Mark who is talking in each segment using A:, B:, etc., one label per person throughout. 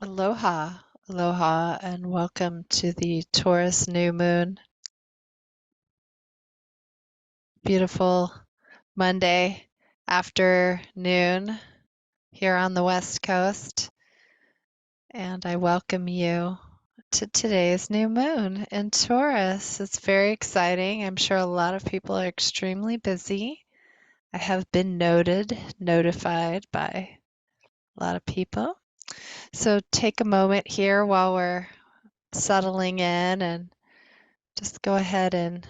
A: Aloha, aloha, and welcome to the Taurus new moon. Beautiful Monday afternoon here on the West Coast. And I welcome you to today's new moon in Taurus. It's very exciting. I'm sure a lot of people are extremely busy. I have been notified by a lot of people. So take a moment here while we're settling in and just go ahead and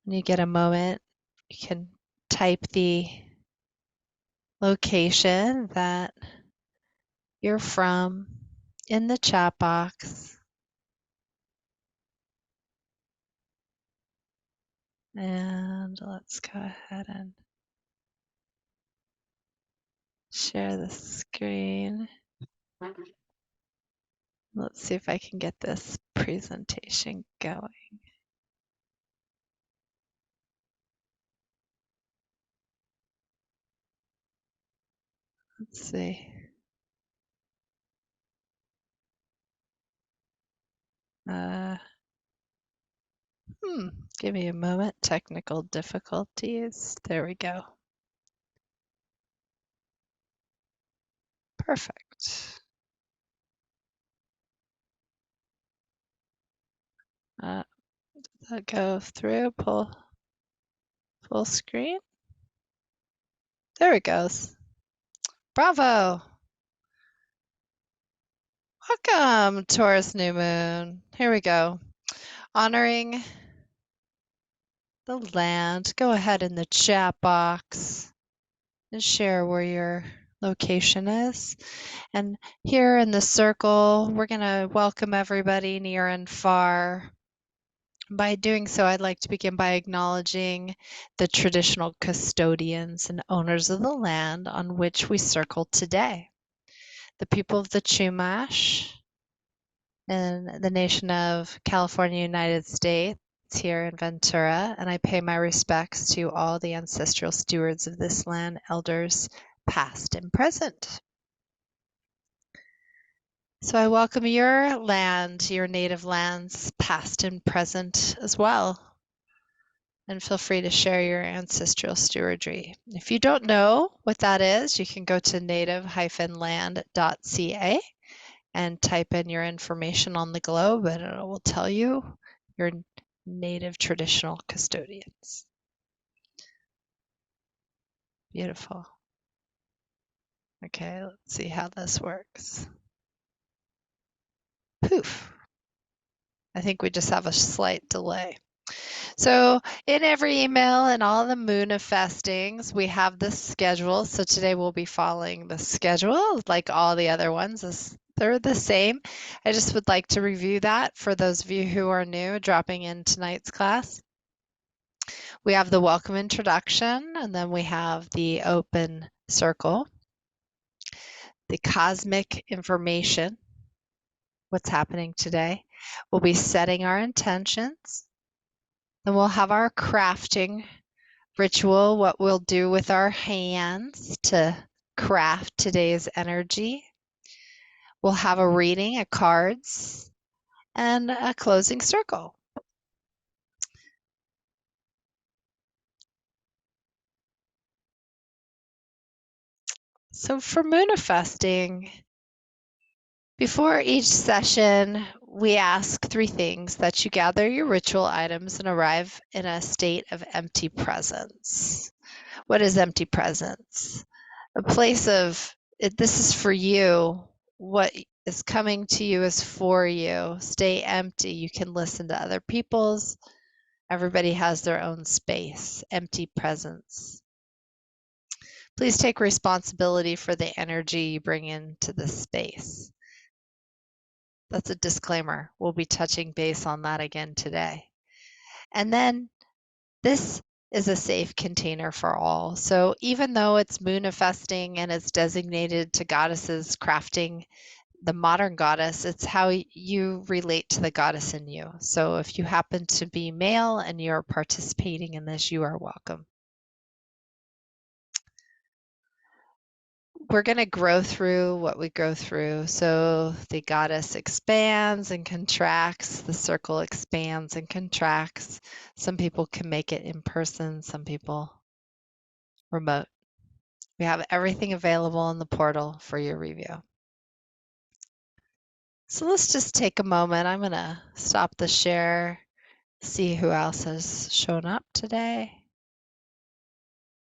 A: when you get a moment, you can type the location that you're from in the chat box. And let's go ahead and share the screen. Let's see if I can get this presentation going. Let's see. Give me a moment. Technical difficulties. There we go. Perfect. Go through, pull full screen. There it goes. Bravo. Welcome, Taurus new moon. Here we go. Honoring the land. Go ahead in the chat box and share where your location is. And here in the circle, we're going to welcome everybody near and far. By doing so, I'd like to begin by acknowledging the traditional custodians and owners of the land on which we circle today. The people of the Chumash in the nation of California, United States, here in Ventura, and I pay my respects to all the ancestral stewards of this land, elders past and present. So I welcome your land, your native lands, past and present as well. And feel free to share your ancestral stewardry. If you don't know what that is, you can go to native-land.ca and type in your information on the globe, and it will tell you your native traditional custodians. Beautiful. Okay, let's see how this works. Poof. I think we just have a slight delay. So in every email and all the Moonifestings, we have this schedule. So today we'll be following the schedule like all the other ones. They're the same. I just would like to review that for those of you who are new dropping in tonight's class. We have the welcome introduction, and then we have the open circle, the cosmic information, what's happening today. We'll be setting our intentions. Then we'll have our crafting ritual, what we'll do with our hands to craft today's energy. We'll have a reading, a cards, and a closing circle. So for Moonifesting, before each session, we ask 3 things: that you gather your ritual items and arrive in a state of empty presence. What is empty presence? A place of, this is for you. What is coming to you is for you. Stay empty. You can listen to other people's. Everybody has their own space. Empty presence. Please take responsibility for the energy you bring into the space. That's a disclaimer. We'll be touching base on that again today. And then this is a safe container for all. So even though it's Moonifesting and it's designated to goddesses crafting the modern goddess, it's how you relate to the goddess in you. So if you happen to be male and you're participating in this, you are welcome. we're going to grow through what we go through. So the goddess expands and contracts, the circle expands and contracts. Some people can make it in person, some people remote. We have everything available in the portal for your review. So let's just take a moment. I'm going to stop the share, see who else has shown up today.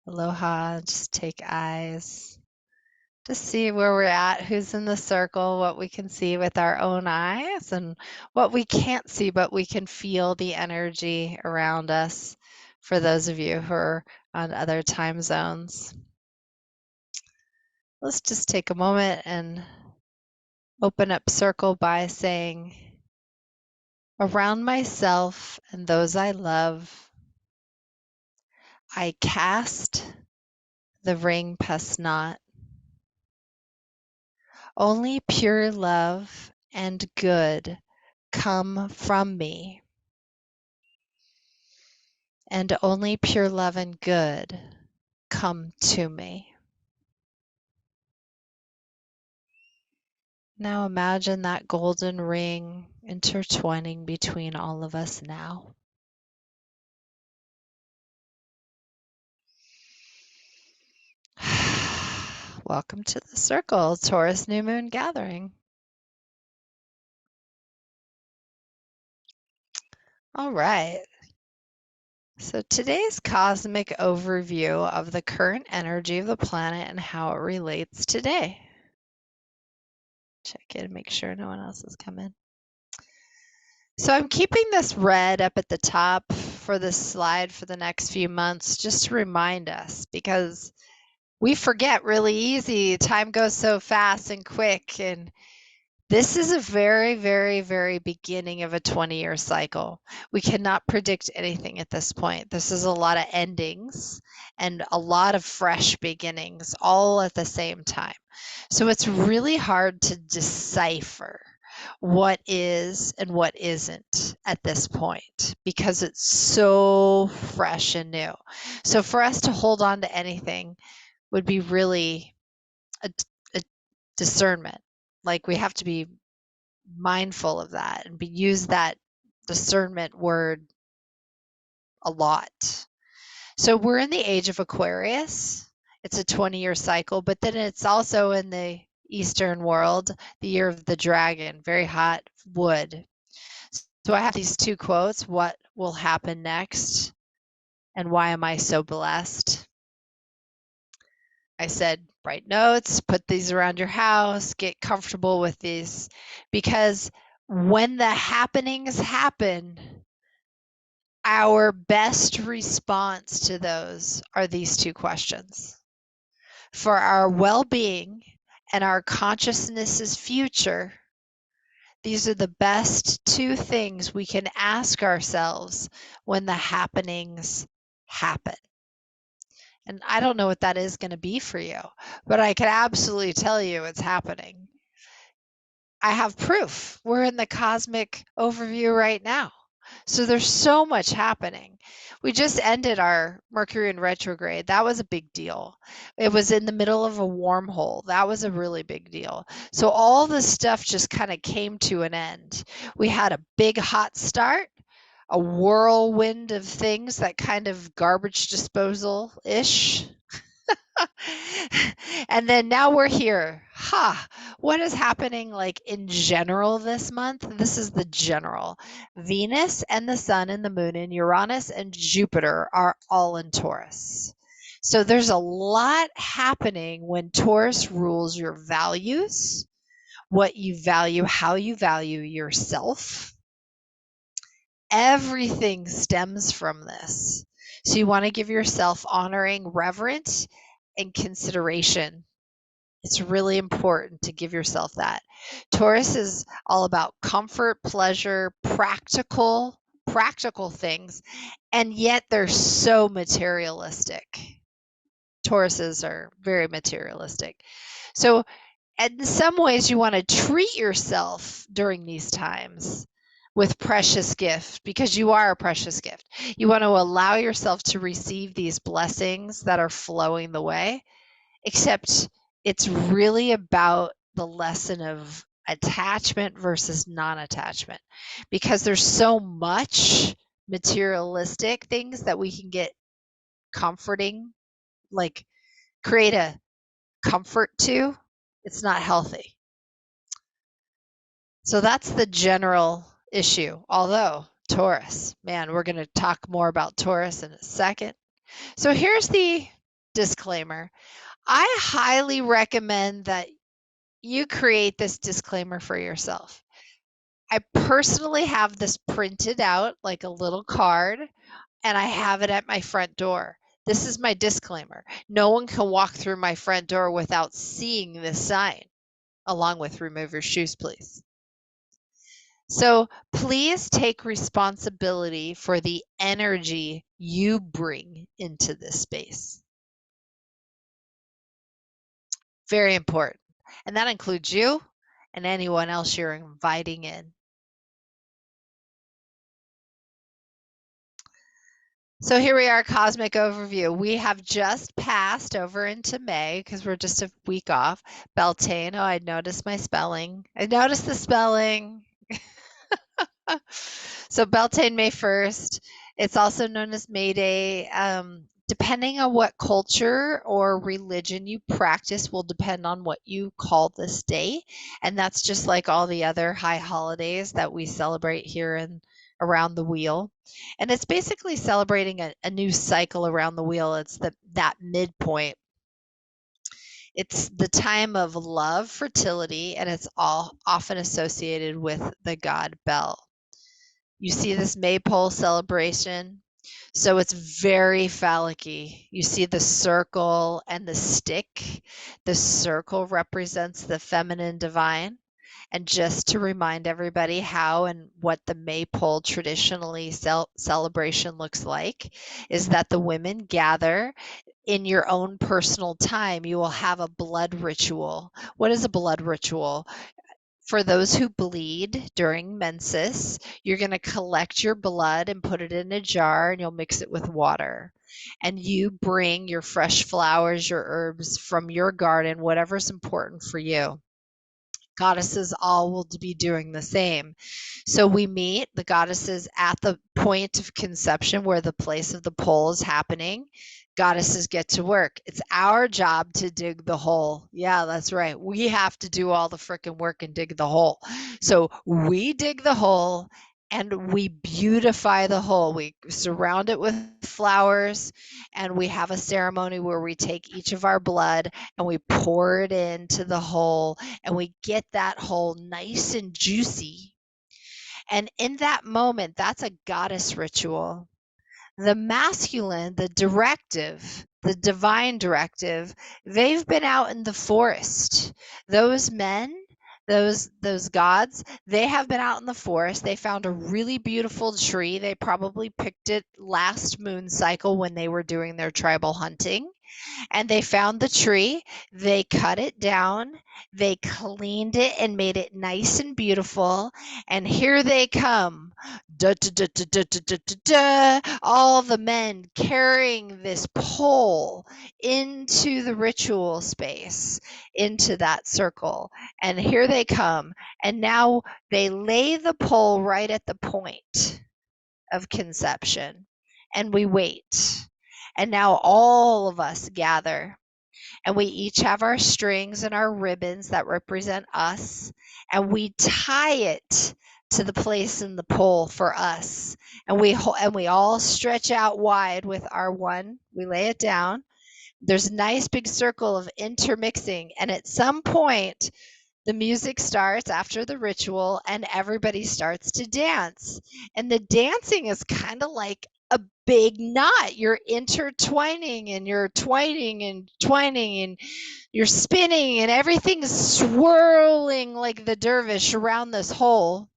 A: Aloha, just take eyes. Just see where we're at, who's in the circle, what we can see with our own eyes, and what we can't see, but we can feel the energy around us for those of you who are on other time zones. Let's just take a moment and open up circle by saying, around myself and those I love, I cast the ring pest not. Only pure love and good come from me, and only pure love and good come to me. Now imagine that golden ring intertwining between all of us now. Welcome to the circle, Taurus New Moon Gathering. All right. So today's cosmic overview of the current energy of the planet and how it relates today. Check in and make sure no one else has come in. So I'm keeping this red up at the top for this slide for the next few months, just to remind us, because we forget really easy. Time goes so fast and quick, and this is a very, very, very beginning of a 20-year cycle. We cannot predict anything at this point. This is a lot of endings and a lot of fresh beginnings all at the same time. So it's really hard to decipher what is and what isn't at this point because it's so fresh and new. So for us to hold on to anything would be really a discernment. Like we have to be mindful of that and use that discernment word a lot. So we're in the age of Aquarius. It's a 20-year cycle, but then it's also in the Eastern world, the year of the dragon, very hot wood. So I have these two quotes, what will happen next and why am I so blessed? I said, write notes, put these around your house, get comfortable with these, because when the happenings happen, our best response to those are these two questions. For our well-being and our consciousness's future, these are the best two things we can ask ourselves when the happenings happen. And I don't know what that is going to be for you, but I can absolutely tell you it's happening. I have proof. We're in the cosmic overview right now. So there's so much happening. We just ended our Mercury in retrograde. That was a big deal. It was in the middle of a wormhole. That was a really big deal. So all this stuff just kind of came to an end. We had a big hot start, a whirlwind of things that kind of garbage disposal-ish. And then now we're here. What is happening like in general this month? This is the general. Venus and the sun and the moon and Uranus and Jupiter are all in Taurus. So there's a lot happening when Taurus rules your values, what you value, how you value yourself. Everything stems from this. So you want to give yourself honoring, reverence, and consideration. It's really important to give yourself that. Taurus is all about comfort, pleasure, practical things, and yet they're so materialistic. Tauruses are very materialistic. So in some ways you want to treat yourself during these times with precious gift, because you are a precious gift. You want to allow yourself to receive these blessings that are flowing the way, except It's really about the lesson of attachment versus non-attachment, because there's so much materialistic things that we can get comforting, like create a comfort to. It's not healthy. So that's the general issue. Although Taurus, man, we're going to talk more about Taurus in a second. So here's the disclaimer. I highly recommend that you create this disclaimer for yourself. I personally have this printed out like a little card, and I have it at my front door. This is my disclaimer. No one can walk through my front door without seeing this sign, along with remove your shoes, please. So please take responsibility for the energy you bring into this space. Very important. And that includes you and anyone else you're inviting in. So here we are, cosmic overview. We have just passed over into May because we're just a week off. Beltane, oh, I noticed my spelling. I noticed the spelling. So Beltane, May 1st. It's also known as May Day. Depending on what culture or religion you practice will depend on what you call this day. And that's just like all the other high holidays that we celebrate here and around the wheel. And it's basically celebrating a new cycle around the wheel. It's that midpoint. It's the time of love, fertility, and it's all often associated with the god Bel. You see this maypole celebration. So it's very phallic-y. You see the circle and the stick. The circle represents the feminine divine. And just to remind everybody how and what the maypole traditionally celebration looks like, is that the women gather in your own personal time. You will have a blood ritual. What is a blood ritual? For those who bleed during menses, you're going to collect your blood and put it in a jar, and you'll mix it with water. And you bring your fresh flowers, your herbs from your garden, whatever's important for you. Goddesses all will be doing the same. So we meet the goddesses at the point of conception where the place of the pole is happening. Goddesses get to work. It's our job to dig the hole. Yeah, that's right. We have to do all the frickin' work and dig the hole. So we dig the hole and we beautify the hole. We surround it with flowers, and we have a ceremony where we take each of our blood and we pour it into the hole, and we get that hole nice and juicy. And in that moment, that's a goddess ritual. The masculine, the directive, the divine directive, they've been out in the forest. Those men, those gods, they have been out in the forest. They found a really beautiful tree. They probably picked it last moon cycle when they were doing their tribal hunting. And they found the tree, they cut it down, they cleaned it and made it nice and beautiful. And here they come. Da, da, da, da, da, da, da, da, da, all the men carrying this pole into the ritual space, into that circle. And here they come. And now they lay the pole right at the point of conception. And we wait. And now all of us gather, and we each have our strings and our ribbons that represent us, and we tie it to the place in the pole for us. And we all stretch out wide with our one. We lay it down. There's a nice big circle of intermixing, and at some point the music starts after the ritual and everybody starts to dance. And the dancing is kind of like a big knot. You're intertwining and you're twining and twining and you're spinning and everything's swirling like the dervish around this hole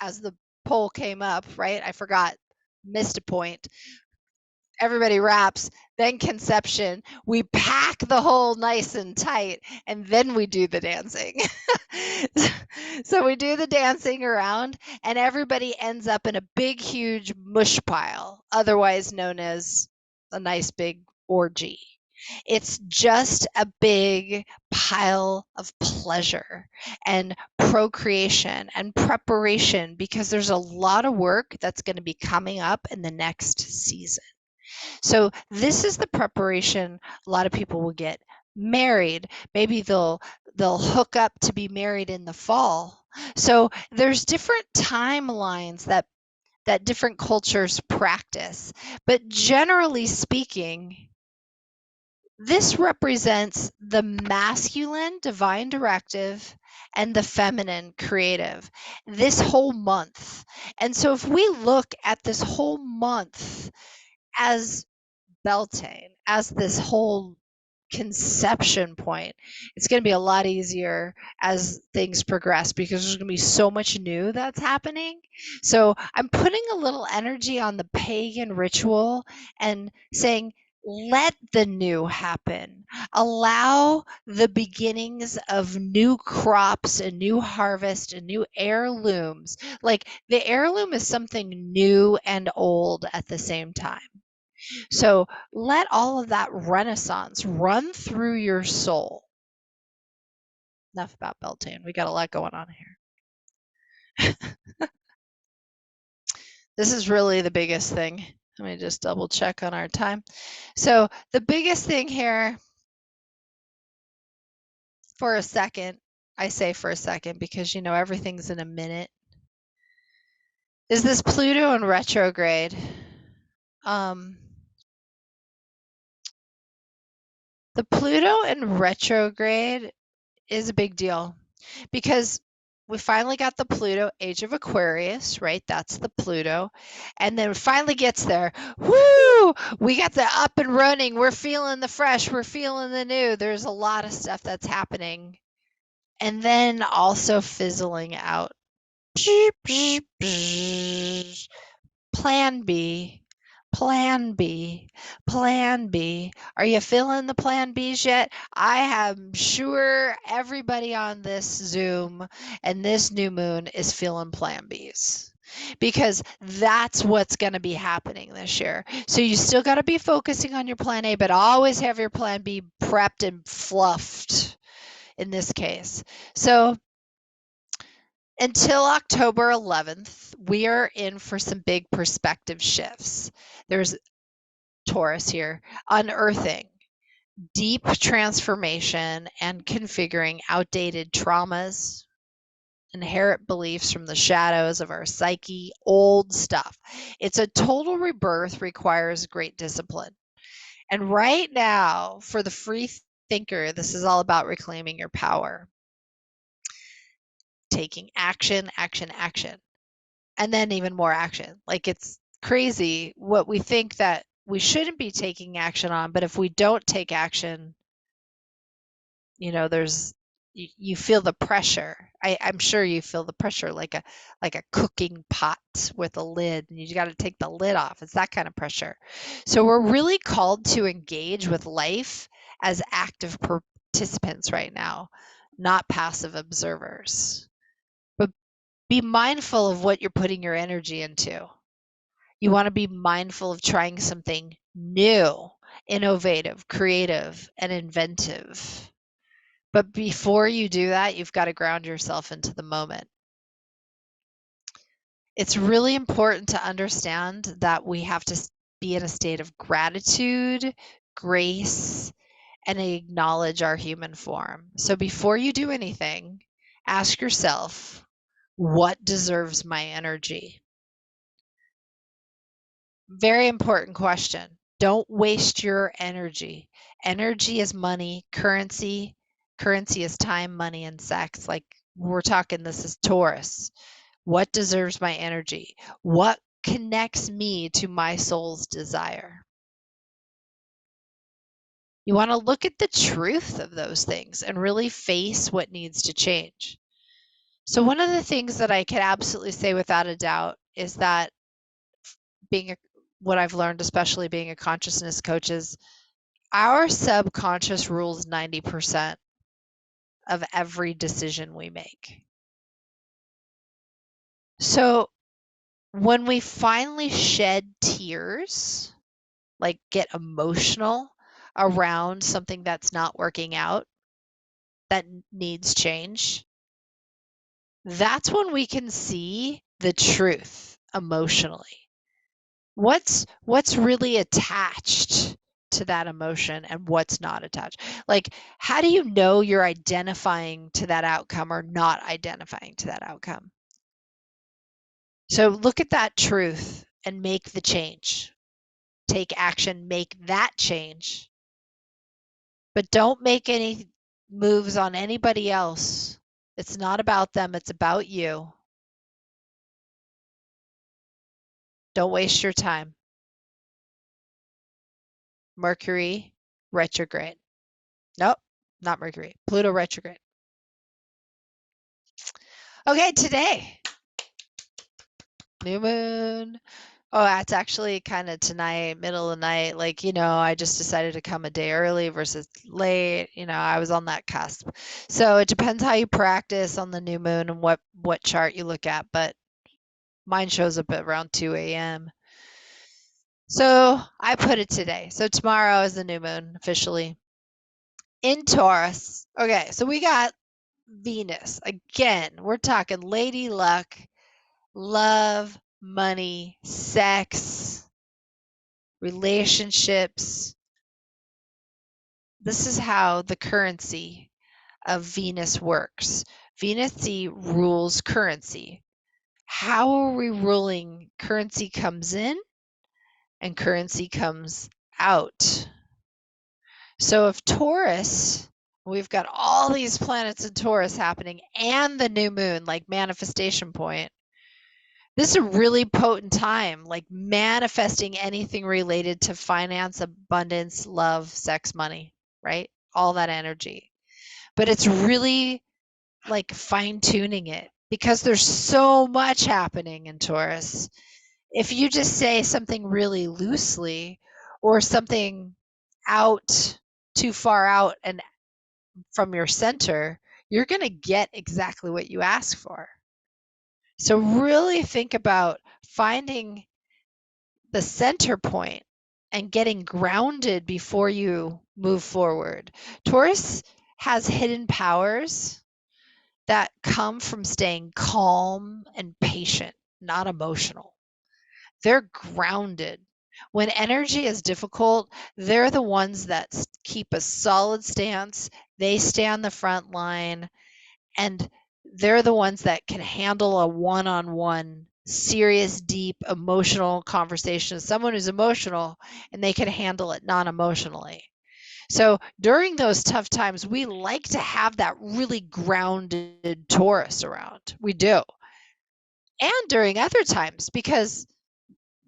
A: as the pole came up, right? I forgot, missed a point. Everybody wraps, then conception. We pack the hole nice and tight, and then we do the dancing. So we do the dancing around, and everybody ends up in a big, huge mush pile, otherwise known as a nice big orgy. It's just a big pile of pleasure and procreation and preparation because there's a lot of work that's going to be coming up in the next season. So this is the preparation. A lot of people will get married. Maybe they'll hook up to be married in the fall. So there's different timelines that different cultures practice. But generally speaking, this represents the masculine divine directive and the feminine creative this whole month. And so if we look at this whole month as Beltane, as this whole conception point, it's going to be a lot easier as things progress because there's going to be so much new that's happening. So I'm putting a little energy on the pagan ritual and saying, let the new happen. Allow the beginnings of new crops and new harvest and new heirlooms. Like the heirloom is something new and old at the same time. So let all of that renaissance run through your soul. Enough about Beltane. We got a lot going on here. This is really the biggest thing. Let me just double check on our time. So the biggest thing here, for a second, I say for a second because everything's in a minute, is this Pluto in retrograde. The Pluto in retrograde is a big deal because we finally got the Pluto, Age of Aquarius, right? That's the Pluto. And then it finally gets there. Woo! We got the up and running. We're feeling the fresh. We're feeling the new. There's a lot of stuff that's happening. And then also fizzling out. Plan B. Plan B. Plan B. Are you feeling the plan Bs yet? I am sure everybody on this Zoom and this new moon is feeling plan Bs because that's what's going to be happening this year. So you still got to be focusing on your plan A, but always have your plan B prepped and fluffed in this case. So until October 11th, we are in for some big perspective shifts. There's Taurus here, unearthing, deep transformation and configuring outdated traumas, inherent beliefs from the shadows of our psyche, old stuff. It's a total rebirth, requires great discipline. And right now, for the free thinker, this is all about reclaiming your power, taking action, action, action, and then even more action. Like it's crazy what we think that we shouldn't be taking action on, but if we don't take action, there's you feel the pressure. I'm sure you feel the pressure like a cooking pot with a lid and you got to take the lid off. It's that kind of pressure. So we're really called to engage with life as active participants right now, not passive observers. But be mindful of what you're putting your energy into. You want to be mindful of trying something new, innovative, creative, and inventive. But before you do that, you've got to ground yourself into the moment. It's really important to understand that we have to be in a state of gratitude, grace, and acknowledge our human form. So before you do anything, ask yourself, what deserves my energy? Very important question. Don't waste your energy. Energy is money, currency is time, money, and sex. Like we're talking, this is Taurus. What deserves my energy? What connects me to my soul's desire? You want to look at the truth of those things and really face what needs to change. So one of the things that I can absolutely say without a doubt is that what I've learned, especially being a consciousness coach, is our subconscious rules 90% of every decision we make. So when we finally shed tears, like get emotional, around something that's not working out, that needs change, that's when we can see the truth emotionally. What's really attached to that emotion and what's not attached? Like, how do you know you're identifying to that outcome or not identifying to that outcome? So look at that truth and make the change. Take action, make that change. But don't make any moves on anybody else. It's not about them, it's about you. Don't waste your time. Mercury retrograde. Nope, not Mercury. Pluto retrograde. Okay, today, new moon. Oh, that's actually kind of tonight, middle of the night. Like, I just decided to come a day early versus late. I was on that cusp. So it depends how you practice on the new moon and what chart you look at, but mine shows up at around 2 a.m. So I put it today. So tomorrow is the new moon officially in Taurus. Okay, so we got Venus. Again, we're talking lady luck, love, money, sex, relationships. This is how the currency of Venus works. Venus rules currency. How are we ruling? Currency comes in and currency comes out. So if Taurus, we've got all these planets in Taurus happening and the new moon, like manifestation point. This is a really potent time, like manifesting anything related to finance, abundance, love, sex, money, right? All that energy. But it's really like fine tuning it because there's so much happening in Taurus. If you just say something really loosely or something out too far out and from your center, you're going to get exactly what you ask for. So really think about finding the center point and getting grounded before you move forward. Taurus has hidden powers that come from staying calm and patient, not emotional. They're grounded. When energy is difficult, they're the ones that keep a solid stance. They stay on the front line, and they're the ones that can handle a one-on-one, serious, deep, emotional conversation. Someone who's emotional, and they can handle it non-emotionally. So during those tough times, we like to have that really grounded Taurus around. We do. And during other times, because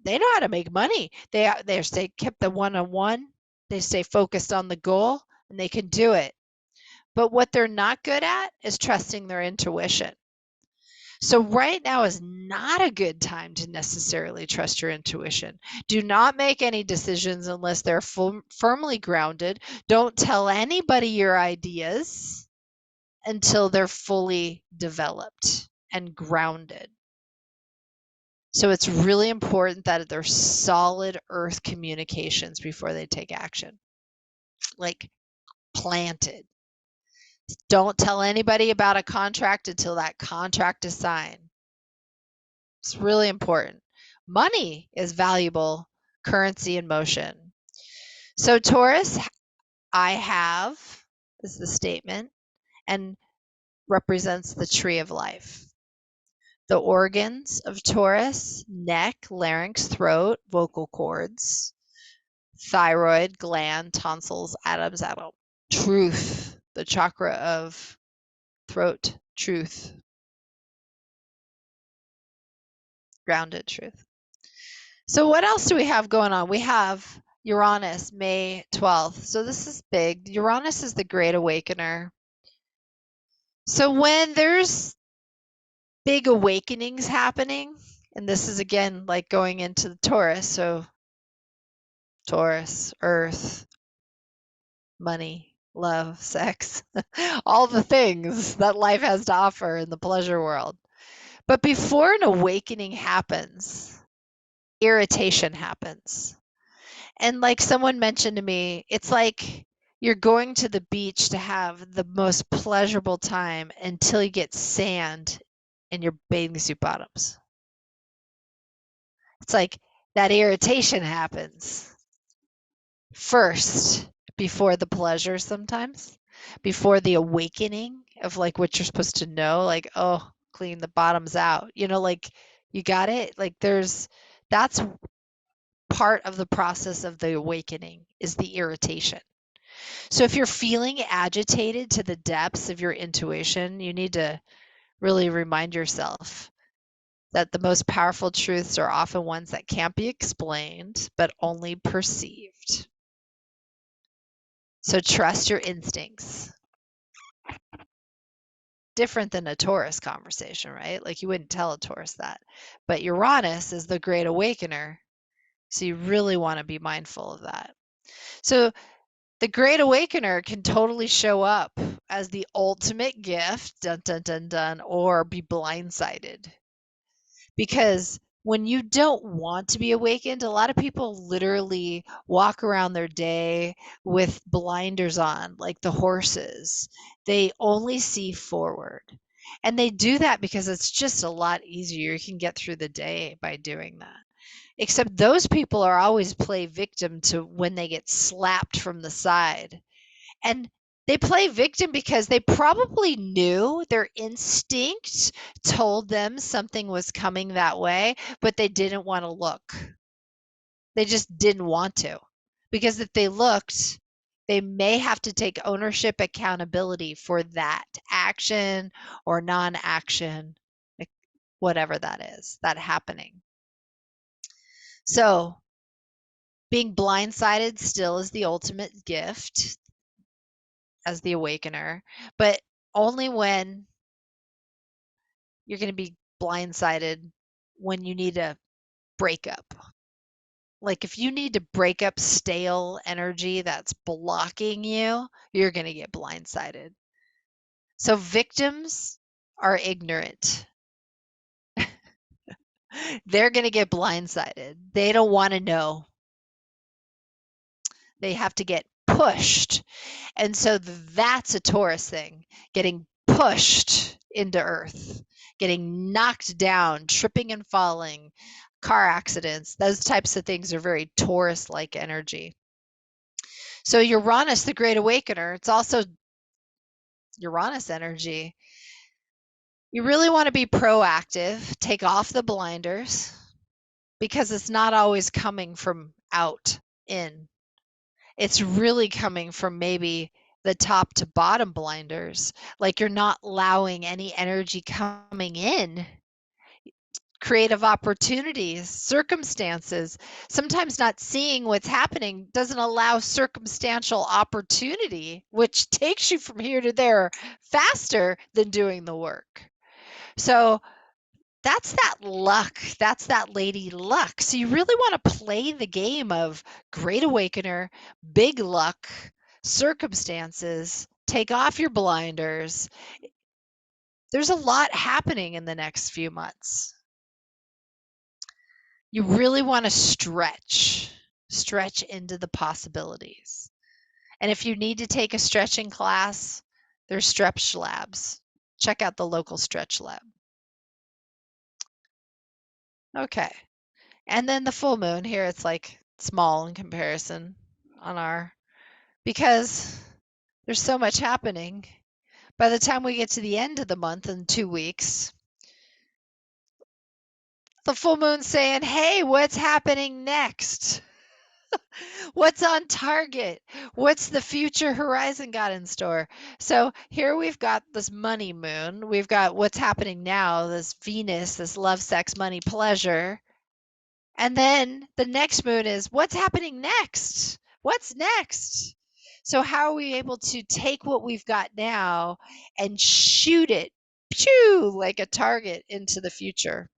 A: they know how to make money. They stay kept the one-on-one. They stay focused on the goal, and they can do it. But what they're not good at is trusting their intuition. So right now is not a good time to necessarily trust your intuition. Do not make any decisions unless they're firmly grounded. Don't tell anybody your ideas until they're fully developed and grounded. So it's really important that they're solid earth communications before they take action, like planted. Don't tell anybody about a contract until that contract is signed. It's really important. Money is valuable currency in motion. So Taurus, I have is the statement and represents the tree of life. The organs of Taurus: neck, larynx, throat, vocal cords, thyroid, gland, tonsils, Adam's apple. Truth, the chakra of throat, truth, grounded truth. So what else do we have going on? We have Uranus, May 12th. So this is big. Uranus is the great awakener. So when there's big awakenings happening, and this is again like going into the Taurus, so Taurus, earth, money, love, sex, all the things that life has to offer in the pleasure world. But before an awakening happens, irritation happens. And like someone mentioned to me, it's like you're going to the beach to have the most pleasurable time until you get sand in your bathing suit bottoms. It's like that irritation happens first before the pleasure sometimes, before the awakening of like what you're supposed to know, like, oh, clean the bottoms out. Like you got it? Like that's part of the process of the awakening is the irritation. So if you're feeling agitated to the depths of your intuition, you need to really remind yourself that the most powerful truths are often ones that can't be explained, but only perceived. So trust your instincts. Different than a Taurus conversation, right? Like you wouldn't tell a Taurus that. But Uranus is the great awakener. So you really want to be mindful of that. So the Great Awakener can totally show up as the ultimate gift, dun dun dun dun, or be blindsided. Because when you don't want to be awakened, a lot of people literally walk around their day with blinders on, like the horses. They only see forward. And they do that because it's just a lot easier. You can get through the day by doing that. Except those people are always play victim to when they get slapped from the side. And they play victim because they probably knew their instinct told them something was coming that way, but they didn't want to look. They just didn't want to. Because if they looked, they may have to take ownership, accountability for that action or non action, whatever that is, that happening. So, being blindsided still is the ultimate gift as the awakener, but only when you're going to be blindsided when you need a breakup. Like if you need to break up stale energy that's blocking you, you're going to get blindsided. So victims are ignorant. They're going to get blindsided. They don't want to know. They have to get pushed. And so that's a Taurus thing, getting pushed into earth, getting knocked down, tripping and falling, car accidents. Those types of things are very Taurus like energy. So Uranus, the great awakener, it's also Uranus energy. You really want to be proactive, take off the blinders because it's not always coming from out in. It's really coming from maybe the top to bottom blinders. Like you're not allowing any energy coming in. Creative opportunities, circumstances. Sometimes not seeing what's happening doesn't allow circumstantial opportunity, which takes you from here to there faster than doing the work. So that's that luck. That's that lady luck. So you really want to play the game of great awakener, big luck, circumstances, take off your blinders. There's a lot happening in the next few months. You really want to stretch into the possibilities. And if you need to take a stretching class, there's stretch labs. Check out the local stretch lab. Okay. And then the full moon here, it's like small in comparison on our, because there's so much happening. By the time we get to the end of the month in 2 weeks, the full moon's saying, hey, what's happening next? What's on target? What's the future horizon got in store? So here we've got this money moon. We've got what's happening now, this Venus, this love, sex, money, pleasure. And then the next moon is what's happening next? What's next? So how are we able to take what we've got now and shoot it, pew, like a target into the future?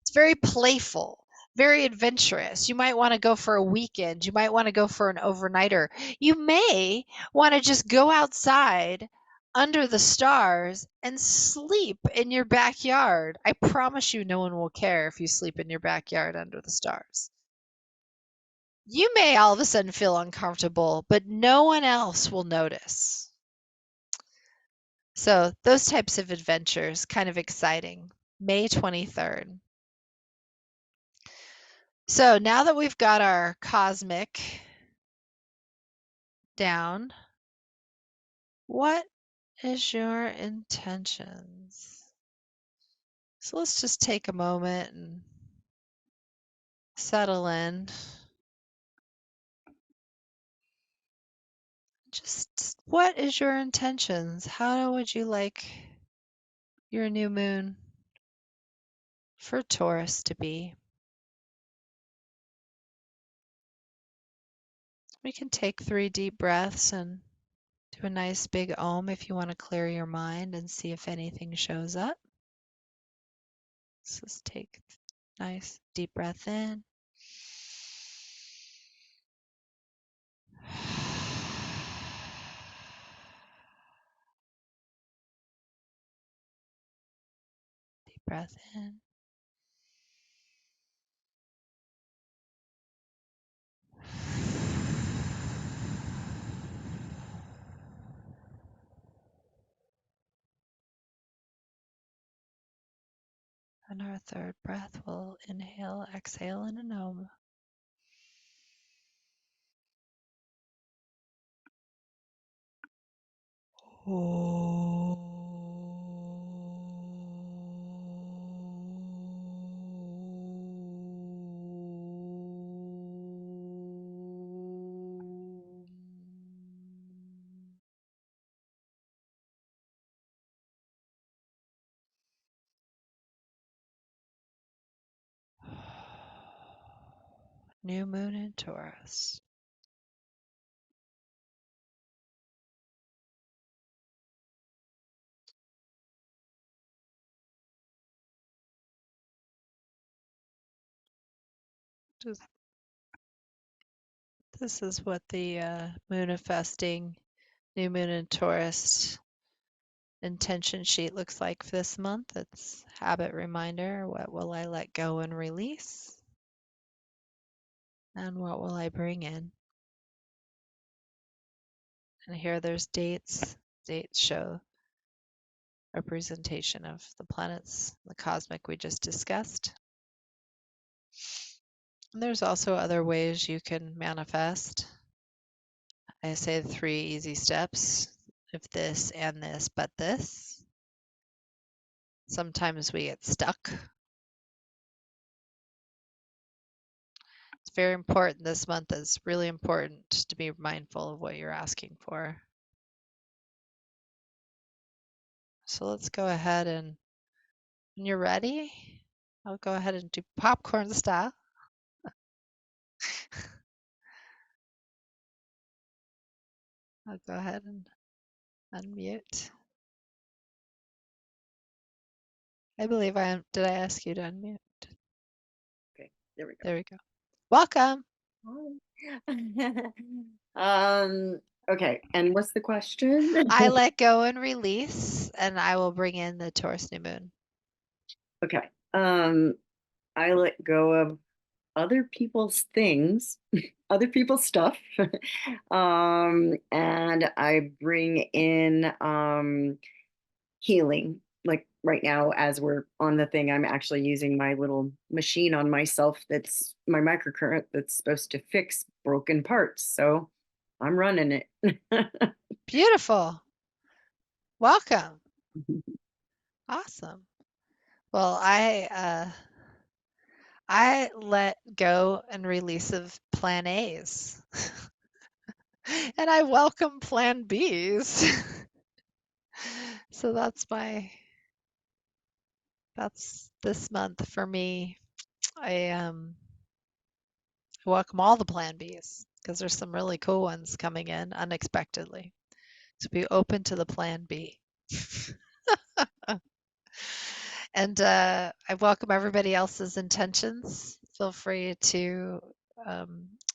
A: It's very playful, very adventurous. You might want to go for a weekend. You might want to go for an overnighter. You may want to just go outside under the stars and sleep in your backyard. I promise you no one will care if you sleep in your backyard under the stars. You may all of a sudden feel uncomfortable, but no one else will notice. So those types of adventures, kind of exciting. May 23rd. So now that we've got our cosmic down, what is your intentions? So let's just take a moment and settle in. Just what is your intentions? How would you like your new moon for Taurus to be? We can take 3 deep breaths and do a nice big om if you want to clear your mind and see if anything shows up. So let's take a nice deep breath in. Deep breath in. And our third breath, we'll inhale, exhale in an om. New moon in Taurus. This is what the Moonifesting New Moon in Taurus intention sheet looks like for this month. It's habit reminder. What will I let go and release? And what will I bring in? And here there's dates. Dates show representation of the planets, the cosmic we just discussed. And there's also other ways you can manifest. I say the 3 easy steps. If this and this, but this. Sometimes we get stuck. It's very important this month. It's really important to be mindful of what you're asking for. So let's go ahead and when you're ready, I'll go ahead and do popcorn style. I'll go ahead and unmute. I believe I am. Did I ask you to unmute?
B: Okay, there we go.
A: There we go. Welcome.
B: Okay, and what's the question?
A: I let go and release, and I will bring in the Taurus new moon.
B: Okay. I let go of other people's things, other people's stuff. And I bring in healing. Like right now, as we're on the thing, I'm actually using my little machine on myself that's my microcurrent that's supposed to fix broken parts. So I'm running it.
A: Beautiful. Welcome. Awesome. Well, I let go and release of plan A's. And I welcome plan B's. So that's this month for me. I welcome all the plan B's because there's some really cool ones coming in unexpectedly. So be open to the plan B. And I welcome everybody else's intentions. Feel free to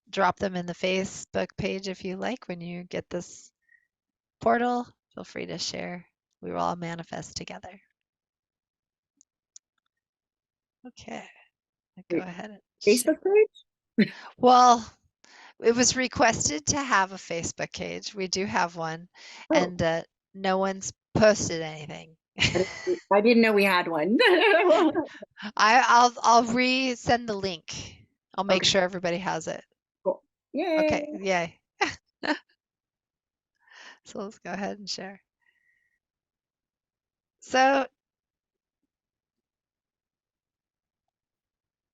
A: drop them in the Facebook page if you like when you get this portal. Feel free to share. We will all manifest together. Okay, go
B: Wait,
A: ahead and share.
B: Facebook page?
A: Well, It was requested to have a Facebook page. We do have one,
B: Oh,
A: and no one's posted anything.
B: I didn't know we had one.
A: I'll resend the link. I'll make
B: Okay,
A: sure everybody has it.
B: cool. Yay.
A: Okay, yay. So let's go ahead and share. So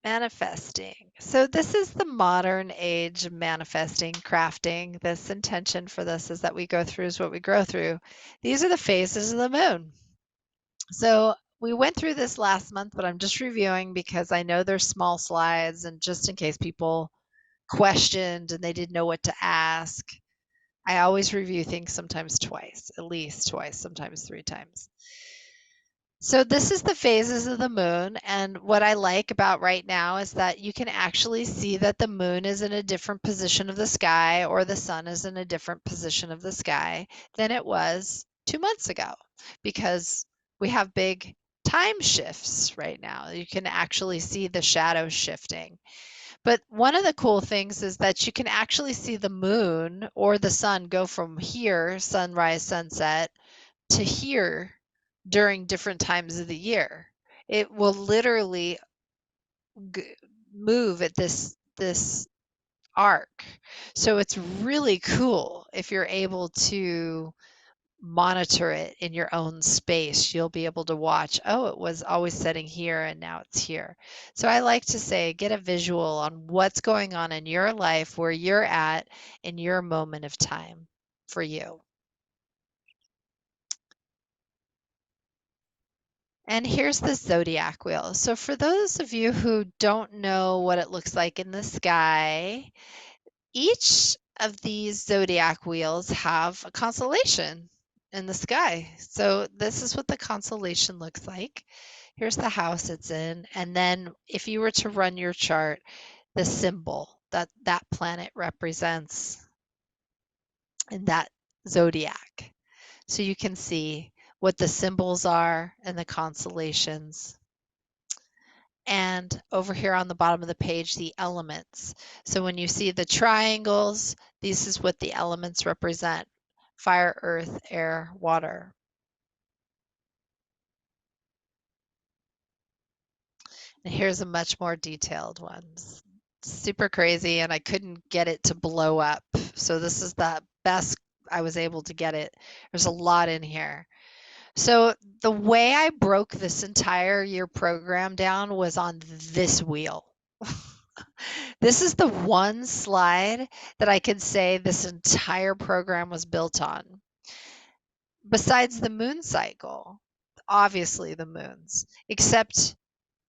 A: manifesting. So this is the modern age of manifesting, crafting. This intention for this is that we go through is what we grow through. These are the phases of the moon. So we went through this last month, but I'm just reviewing because I know there's small slides and just in case people questioned and they didn't know what to ask. I always review things sometimes twice, at least twice, sometimes 3 times. So this is the phases of the moon, and what I like about right now is that you can actually see that the moon is in a different position of the sky or the sun is in a different position of the sky than it was 2 months ago because we have big time shifts right now. You can actually see the shadows shifting. But one of the cool things is that you can actually see the moon or the sun go from here, sunrise, sunset, to here during different times of the year. It will literally move at this arc. So it's really cool if you're able to monitor it in your own space. You'll be able to watch, oh, it was always setting here and now it's here. So I like to say, get a visual on what's going on in your life, where you're at in your moment of time for you. And here's the zodiac wheel. So for those of you who don't know what it looks like in the sky, each of these zodiac wheels have a constellation in the sky. So this is what the constellation looks like. Here's the house it's in. And then if you were to run your chart, the symbol that that planet represents in that zodiac. So you can see what the symbols are and the constellations. And over here on the bottom of the page, the elements. So when you see the triangles, this is what the elements represent: fire, earth, air, water. And here's a much more detailed one. Super crazy, and I couldn't get it to blow up. So this is the best I was able to get it. There's a lot in here. So the way I broke this entire year program down was on this wheel. This is the one slide that I could say this entire program was built on. Besides the moon cycle, obviously the moons, except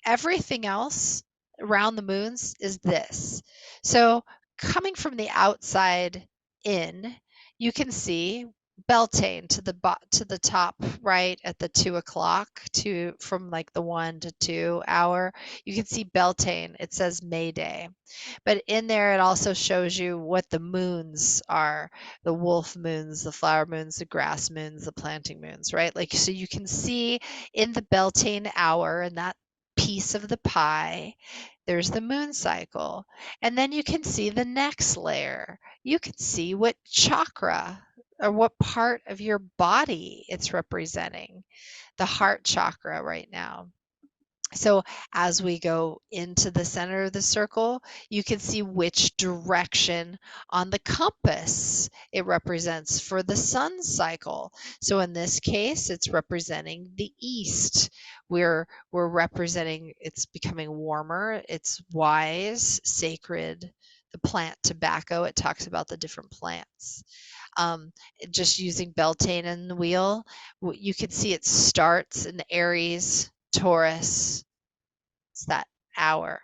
A: everything else around the moons is this. So coming from the outside in, you can see Beltane to the top right at the 2 o'clock to from like the 1 to 2 hour. You can see Beltane. It says May Day. But in there, it also shows you what the moons are: the wolf moons, the flower moons, the grass moons, the planting moons, right? Like, so you can see in the Beltane hour and that piece of the pie, there's the moon cycle. And then you can see the next layer. You can see what chakra or what part of your body it's representing, the heart chakra right now. So as we go into the center of the circle, you can see which direction on the compass it represents for the sun cycle. So in this case, it's representing the east. We're representing it's becoming warmer, it's wise, sacred, the plant tobacco. It talks about the different plants. Um, just using Beltane and the wheel, you can see it starts in Aries, Taurus. It's that hour.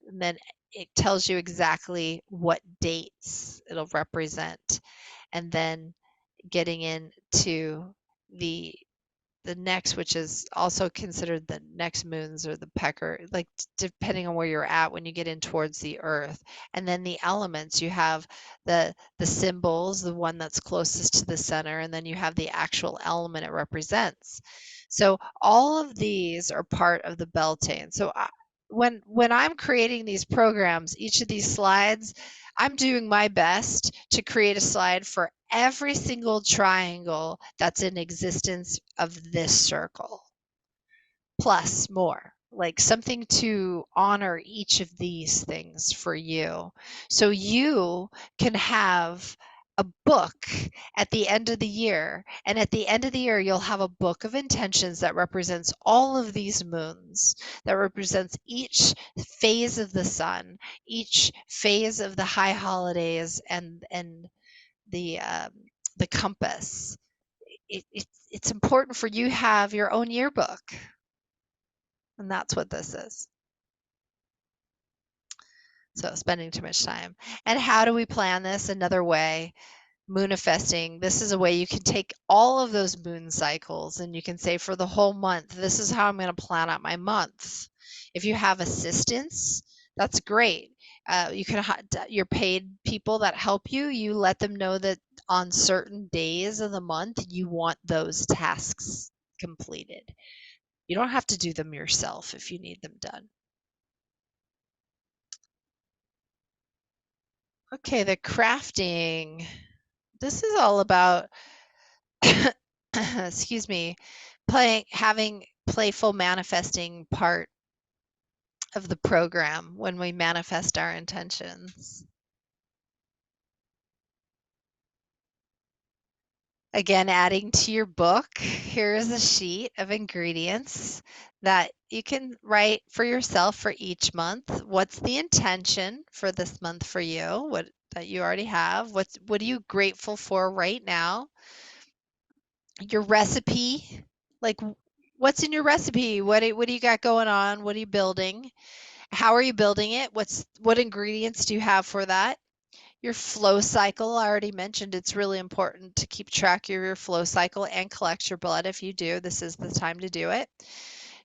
A: And then it tells you exactly what dates it'll represent. And then getting into the the next, which is also considered the next moons or the pecker, like depending on where you're at when you get in towards the earth. And then the elements, you have the symbols, the one that's closest to the center, and then you have the actual element it represents. So all of these are part of the Beltane. So when I'm creating these programs, each of these slides, I'm doing my best to create a slide for every single triangle that's in existence of this circle, plus more, like something to honor each of these things for you. So you can have a book at the end of the year. And at the end of the year, you'll have a book of intentions that represents all of these moons, that represents each phase of the sun, each phase of the high holidays, and the compass. It's important for you to have your own yearbook. And that's what this is. So spending too much time. And how do we plan this? Another way, Moonifesting. This is a way you can take all of those moon cycles and you can say for the whole month, this is how I'm going to plan out my month. If you have assistants, that's great. You can your paid people that help you, you let them know that on certain days of the month you want those tasks completed. You don't have to do them yourself if you need them done. Okay, the crafting. This is all about, excuse me, having playful manifesting part of the program when we manifest our intentions. Again, adding to your book, here is a sheet of ingredients that you can write for yourself for each month. What's the intention for this month for you? What that you already have? What are you grateful for right now? Your recipe, like what's in your recipe? What do you got going on? What are you building? How are you building it? What ingredients do you have for that? Your flow cycle, I already mentioned it's really important to keep track of your flow cycle and collect your blood. If you do, this is the time to do it.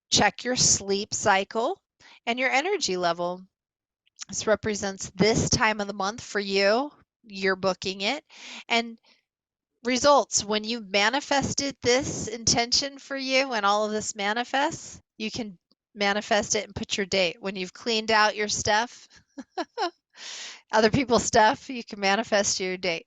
A: Check your sleep cycle and your energy level. This represents this time of the month for you. You're booking it. And results, when you manifested this intention for you and all of this manifests, you can manifest it and put your date. When you've cleaned out your stuff, other people's stuff, you can manifest your date.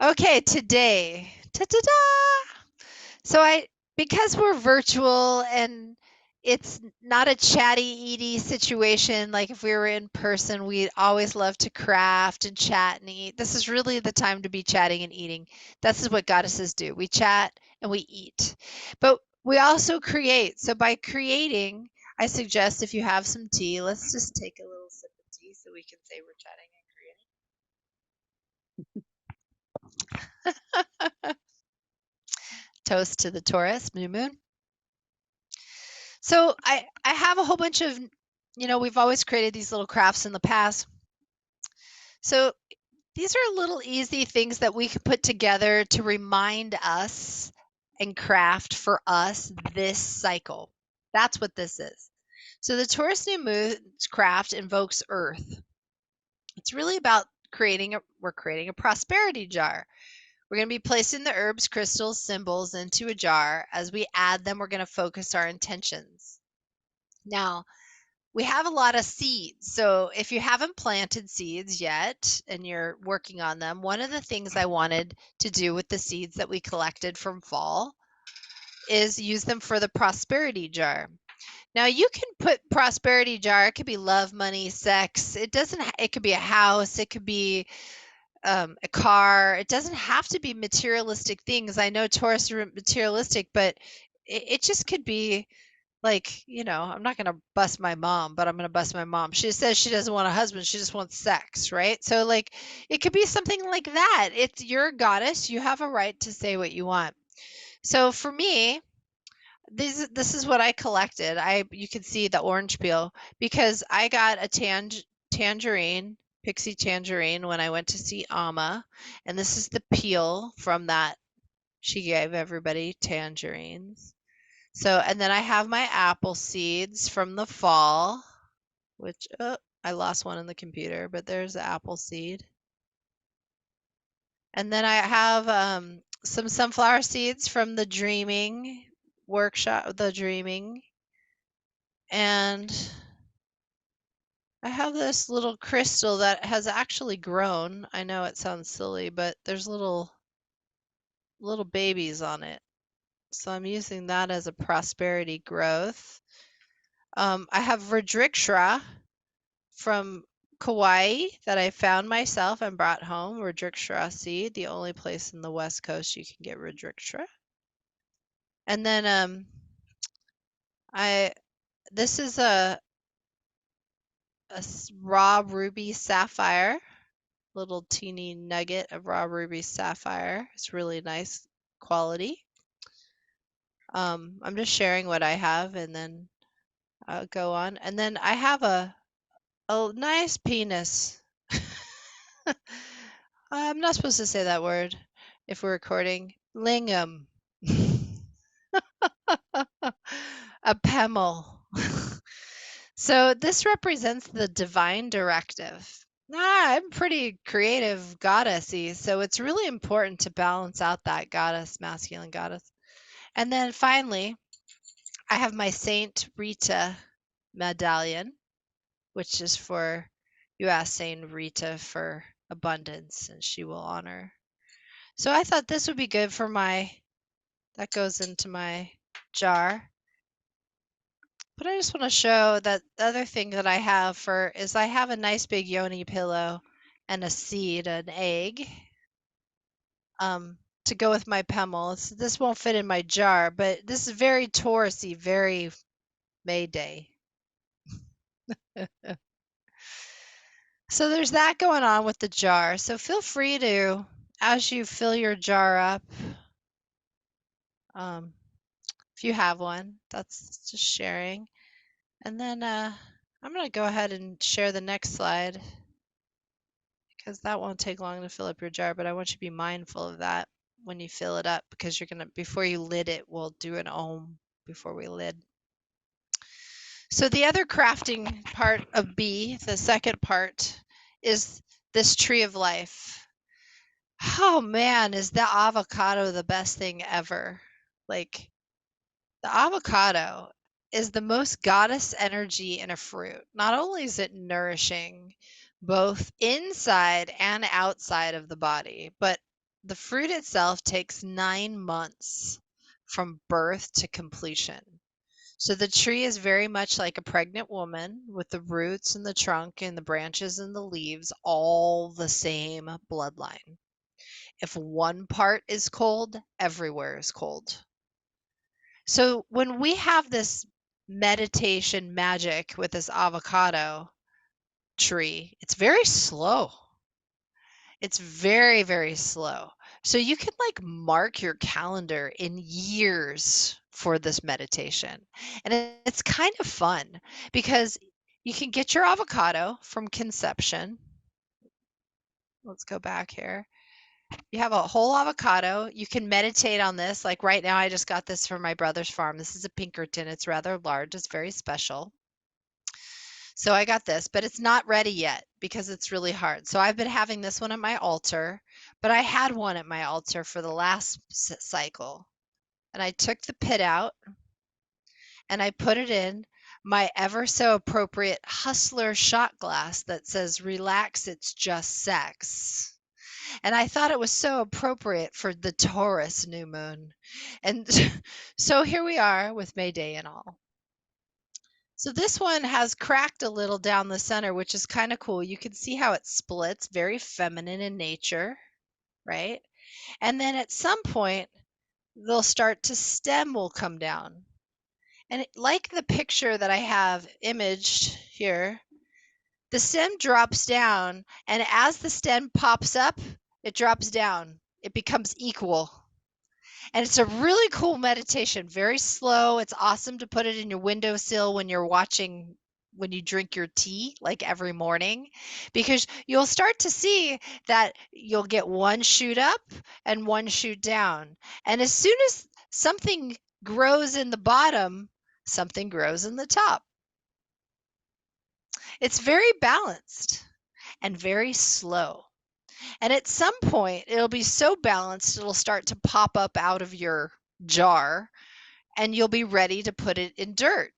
A: Okay, today. Ta-da-da! So because we're virtual and it's not a chatty eaty situation like if we were in person, we'd always love to craft and chat and eat. This is really the time to be chatting and eating. This is what goddesses do. We chat and we eat. But we also create. So by creating, I suggest if you have some tea, let's just take a little sip of tea so we can say we're chatting and creating. Toast to the Taurus, new moon. So I have a whole bunch of, we've always created these little crafts in the past. So these are little easy things that we could put together to remind us and craft for us this cycle. That's what this is. So the Taurus new moon craft invokes earth. It's really about we're creating a prosperity jar. We're going to be placing the herbs, crystals, symbols into a jar. As we add them, we're going to focus our intentions. Now, we have a lot of seeds. So if you haven't planted seeds yet and you're working on them, one of the things I wanted to do with the seeds that we collected from fall is use them for the prosperity jar. Now you can put prosperity jar, it could be love, money, sex. It could be a house, it could be a car. It doesn't have to be materialistic things. I know Taurus are materialistic, but it just could be like, I'm not going to bust my mom, but I'm going to bust my mom. She says she doesn't want a husband. She just wants sex, right? So like, it could be something like that. You're a goddess. You have a right to say what you want. So for me, this is what I collected. You can see the orange peel because I got a tangerine, pixie tangerine when I went to see Amma, and this is the peel from that. She gave everybody tangerines. So, and then I have my apple seeds from the fall, which I lost one in the computer, but there's the apple seed. And then I have some sunflower seeds from the dreaming workshop, the dreaming. And I have this little crystal that has actually grown. I know it sounds silly, but there's little babies on it. So I'm using that as a prosperity growth. I have Radrikshra from Kauai that I found myself and brought home. Radrikshra seed, the only place in the West Coast you can get Radrikshra. And then I this is a raw ruby sapphire, little teeny nugget of raw ruby sapphire. It's really nice quality. I'm just sharing what I have and then I'll go on. And then I have a nice penis. I'm not supposed to say that word if we're recording. Lingam. A Pemel. So this represents the divine directive. I'm pretty creative goddessy, so it's really important to balance out that goddess, masculine goddess. And then finally, I have my Saint Rita medallion, which is for you ask Saint Rita for abundance and she will honor. So I thought this would be good for that goes into my jar. But I just want to show that the other thing that I have is I have a nice big yoni pillow and a seed, an egg, to go with my Pemel. This won't fit in my jar, but this is very Taurusy, very May Day. So there's that going on with the jar. So feel free to, as you fill your jar up, um, if you have one, that's just sharing. And then I'm going to go ahead and share the next slide because that won't take long to fill up your jar, but I want you to be mindful of that when you fill it up because you're going to, before you lid it, we'll do an ohm before we lid. So the other crafting part of B, the second part, is this tree of life. Oh man, is the avocado the best thing ever? Like, the avocado is the most goddess energy in a fruit. Not only is it nourishing both inside and outside of the body, but the fruit itself takes 9 months from birth to completion. So the tree is very much like a pregnant woman with the roots and the trunk and the branches and the leaves all the same bloodline. If one part is cold, everywhere is cold. So when we have this meditation magic with this avocado tree, it's very slow. It's very, very slow. So you can like mark your calendar in years for this meditation. And it's kind of fun because you can get your avocado from conception. Let's go back here. You have a whole avocado. You can meditate on this. Like right now, I just got this from my brother's farm. This is a Pinkerton. It's rather large. It's very special. So I got this, but it's not ready yet because it's really hard. So I've been having this one at my altar, but I had one at my altar for the last cycle. And I took the pit out and I put it in my ever so appropriate hustler shot glass that says, "Relax, it's just sex." And I thought it was so appropriate for the Taurus new moon. And so here we are with May Day and all. So this one has cracked a little down the center, which is kind of cool. You can see how it splits, very feminine in nature, right? And then at some point, they'll start to stem will come down. And like the picture that I have imaged here, the stem drops down, and as the stem pops up, it drops down. It becomes equal. And it's a really cool meditation, very slow. It's awesome to put it in your windowsill when when you drink your tea, like every morning, because you'll start to see that you'll get one shoot up and one shoot down. And as soon as something grows in the bottom, something grows in the top. It's very balanced and very slow. And at some point, it'll be so balanced, it'll start to pop up out of your jar and you'll be ready to put it in dirt.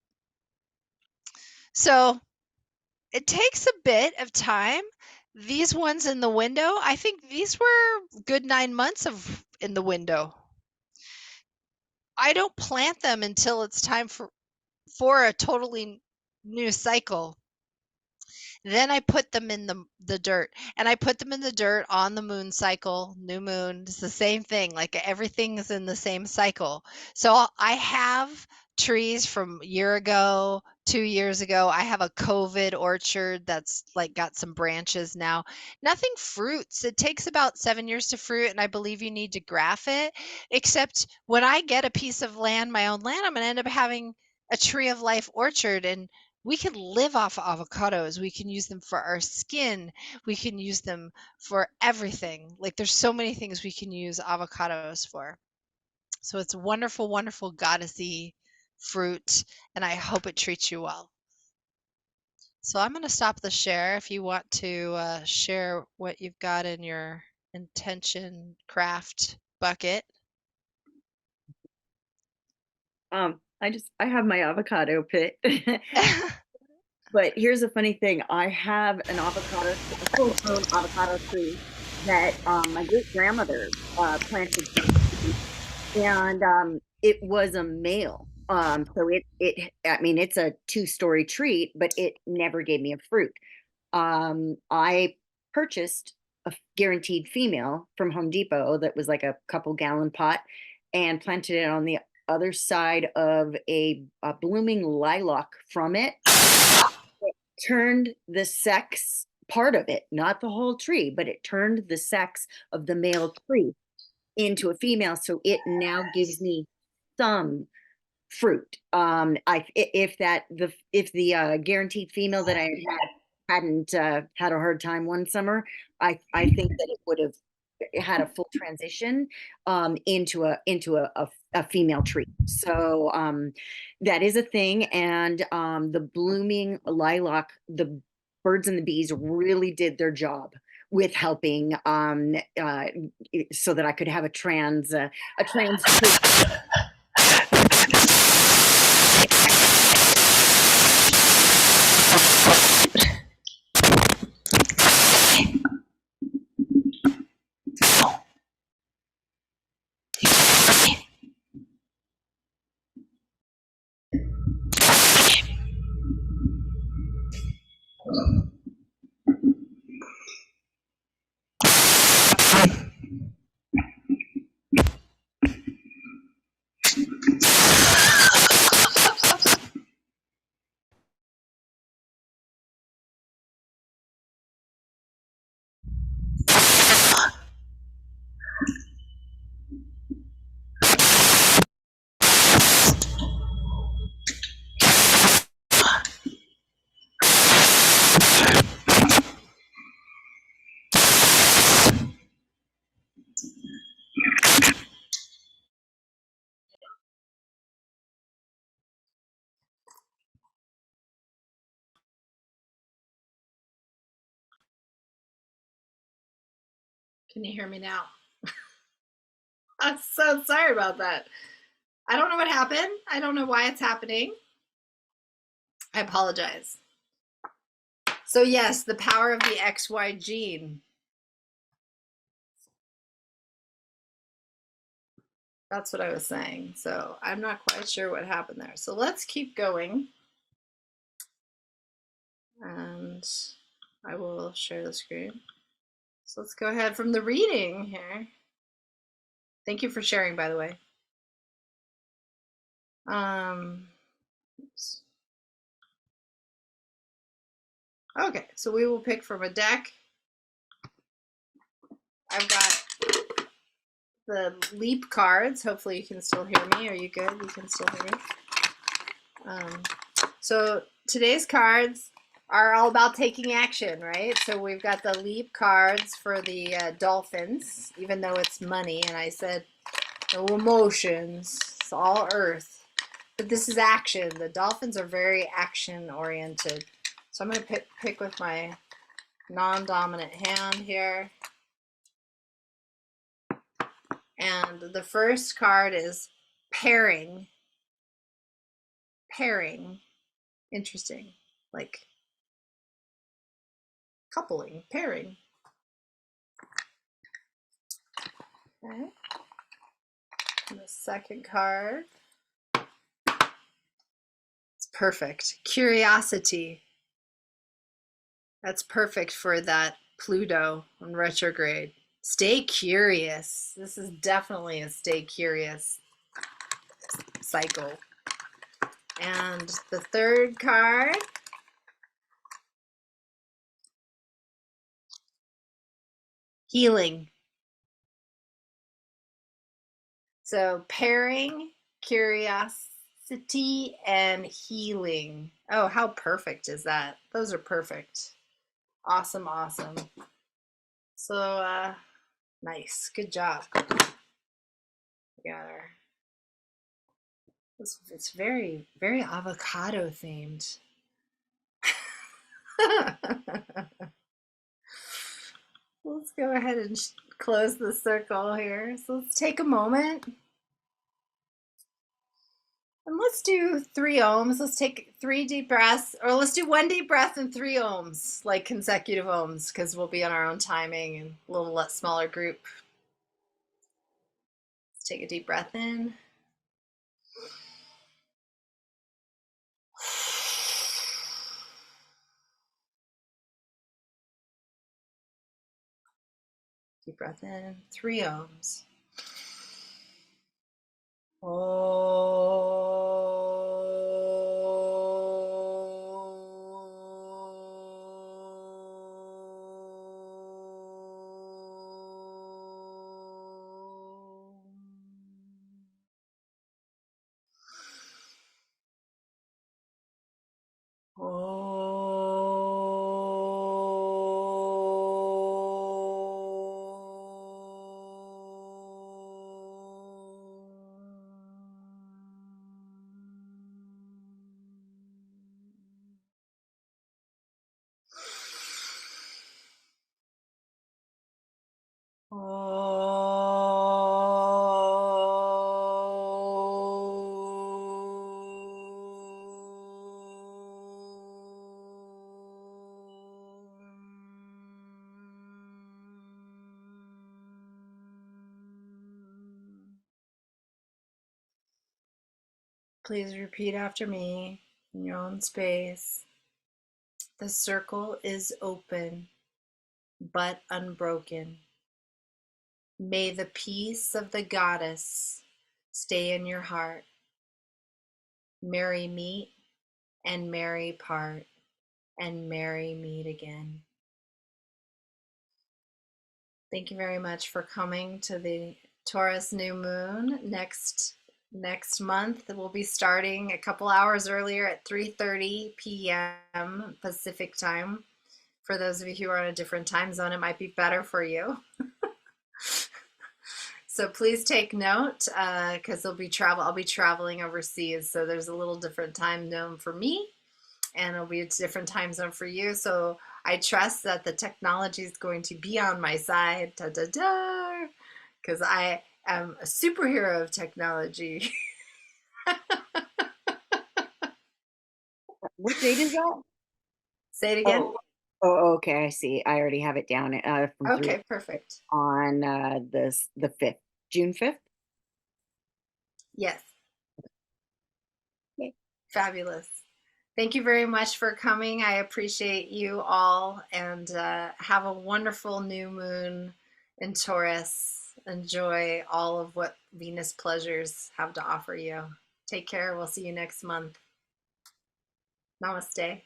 A: So it takes a bit of time. These ones in the window, I think these were good 9 months of in the window. I don't plant them until it's time for a totally new cycle. Then I put them in the dirt, and I put them in the dirt on the moon cycle, new moon. It's the same thing. Like everything is in the same cycle. So I have trees from a year ago, 2 years ago. I have a COVID orchard that's like got some branches now. Nothing fruits. It takes about 7 years to fruit, and I believe you need to graft it. Except when I get a piece of land, my own land, I'm going to end up having a tree of life orchard, and we can live off avocados. We can use them for our skin. We can use them for everything. Like there's so many things we can use avocados for. So it's a wonderful, wonderful goddessy fruit, and I hope it treats you well. So I'm going to stop the share. If you want to share what you've got in your intention craft bucket.
B: I have my avocado pit. But here's a funny thing. I have an avocado, a full-grown avocado tree that my great grandmother planted from seed, and it was a male. So I mean, it's a two-story tree, but it never gave me a fruit. I purchased a guaranteed female from Home Depot that was like a couple gallon pot and planted it on the other side of a blooming lilac from it. Turned the sex part of it, not the whole tree, but it turned the sex of the male tree into a female. So it now gives me some fruit. If the guaranteed female that I hadn't had a hard time one summer, I think that it would have had a full transition into a female tree. So that is a thing, and the blooming lilac, the birds and the bees really did their job with helping so that I could have a trans tree.
A: Can you hear me now? I'm so sorry about that. I don't know what happened. I don't know why it's happening. I apologize. So yes, the power of the XY gene. That's what I was saying. So I'm not quite sure what happened there. So let's keep going. And I will share the screen. So let's go ahead from the reading here. Thank you for sharing, by the way. Oops. Okay, so we will pick from a deck. I've got the leap cards. Hopefully you can still hear me. Are you good? You can still hear me? So today's cards are all about taking action, right? So we've got the leap cards for the dolphins, even though it's money. And I said, no emotions, it's all earth. But this is action. The dolphins are very action oriented. So I'm going to pick with my non-dominant hand here. And the first card is pairing. Pairing. Interesting. Like coupling, pairing. Okay. And the second card. It's perfect. Curiosity. That's perfect for that Pluto in retrograde. Stay curious. This is definitely a stay curious cycle. And the third card. Healing. So pairing, curiosity, and healing. Oh, how perfect is that? Those are perfect. Awesome, awesome. So, nice. Good job. We got our. It's very, very avocado themed. Let's go ahead and close the circle here. So let's take a moment. And let's do 3 ohms. Let's take 3 deep breaths, or let's do 1 deep breath and 3 ohms, like consecutive ohms, because we'll be on our own timing and a little less smaller group. Let's take a deep breath in. Deep breath in, 3 ohms. Please repeat after me in your own space. The circle is open but unbroken. May the peace of the goddess stay in your heart. Merry meet and merry part, and merry meet again. Thank you very much for coming to the Taurus new moon. Next month we'll be starting a couple hours earlier at 3:30 p.m. Pacific time. For those of you who are on a different time zone, it might be better for you. So please take note, because I'll be traveling overseas, so there's a little different time zone for me, and it'll be a different time zone for you. So I trust that the technology is going to be on my side, because I am a superhero of technology.
B: What date is that?
A: Say it again.
B: Oh, oh, okay. I see. I already have it down from three
A: Okay, perfect.
B: on the 5th, June 5th.
A: Yes,
B: Okay.
A: fabulous. Thank you very much for coming. I appreciate you all, and have a wonderful new moon in Taurus. Enjoy all of what Venus pleasures have to offer you. Take care. We'll see you next month. Namaste.